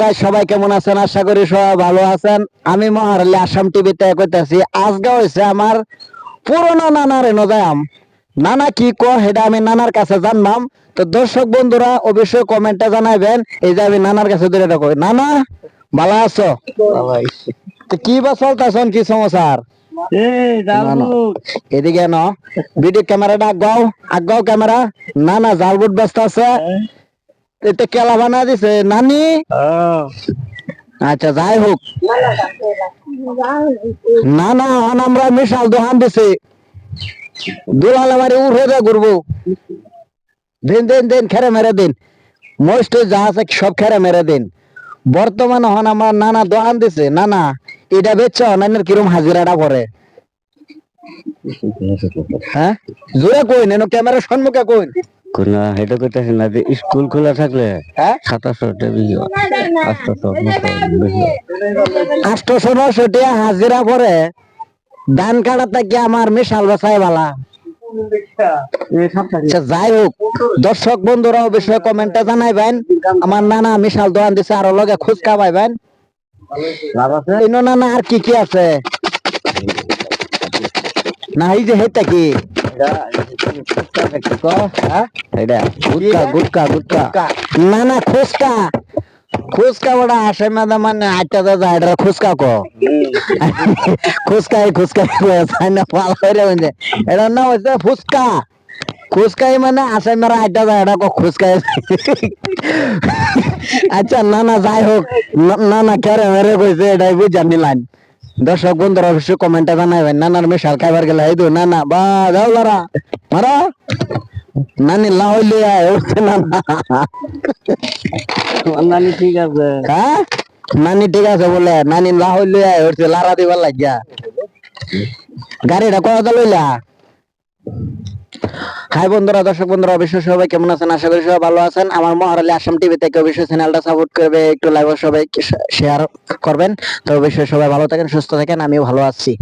Guys সবাই কেমন আছেন? আশা করি সবাই ভালো আছেন। আমি মহারালি আসাম টিভিতে কইতাছি। আজকে হইছে আমার পুরনো নানার নজাম। নানা কি সেটা আমি নানার কাছে জানলাম। তো দর্শক বন্ধুরা অবশ্যই কমেন্টে জানাবেন। এই যে আমি নানার কাছে ধরে কই, নানা ভালো আছো? তো কি বা চলতেছন, কি সমাচার? এদিকে ন ভিডিও ক্যামেরাটা আগাও ক্যামেরা। নানা জালবুট ব্যস্ত আছে। এটা কেলা বানা দিছে নানি। আচ্ছা যাই হোক, না না আমরা মিশাল দোকান দিছি, দুলাল আমার উঠে যা ঘুরবো। দিন দিন দিন খেরে মেরে দিন, মোস্ট যা আছে সব খেরে মেরে দিন। বর্তমানে হন আমার নানা দোকান দিছে। নানা এটা বেচছ, নানের কিরম হাজিরাটা পরে? হ্যাঁ জোরে কইন, এনো ক্যামেরার সম্মুখে কইন। না এটা করতেছি না যে স্কুল খোলা থাকলে হ্যাঁ 800-900 টাকা হাজিরা পরে ধান কাটাতে কি আমার মিশাল বাসায় বালা। আচ্ছা, যাই হোক, দর্শক বন্ধুরা অবশ্যই কমেন্টে জানাইবেন। আমার নানা মিশাল দোকান দিছে, আরো লগে খুচকা পাইবেন। নানা আর কি কি আছে? না এই যে হেটা কি গুটকা না না খুচকা খুচকা বড়া আসে মানে আটটা দাদা এটা খুচকা খুচকাই না পাল করে এটা না হচ্ছে ফুচকা। খুচকাই মানে আসে মেরা আটটা দাদা এটা খুচকাই। আচ্ছা নানা যাই হোক, নানা কেরে মেরে কইছে এটাই বুঝা নিলাম। দর্শক বন্ধুরা অবশ্যই কমেন্টে জানাবেন। নানার মিশাল খাইবার গেলে এই তো নানা বা যাও লড়া মারা নানি লাহইলে উঠছে নানা। নানি ঠিক আছে, হ্যাঁ নানি ঠিক আছে বলে নানি লাহইলে উঠছে লারা দিবার লাগিয়া। গাড়িটা কত লইলা? হাই বন্ধুরা, দর্শক বন্ধুরা অবশ্যই সবাই কেমন আছেন? আশা করি সবাই ভালো আছেন। আমার মহারালি আসাম টিভি থেকে অবশ্যই চ্যানেলটা সাপোর্ট করবে, একটু লাইভ সবাই শেয়ার করবেন। তো অবশ্যই সবাই ভালো থাকেন, সুস্থ থাকেন, আমিও ভালো আছি।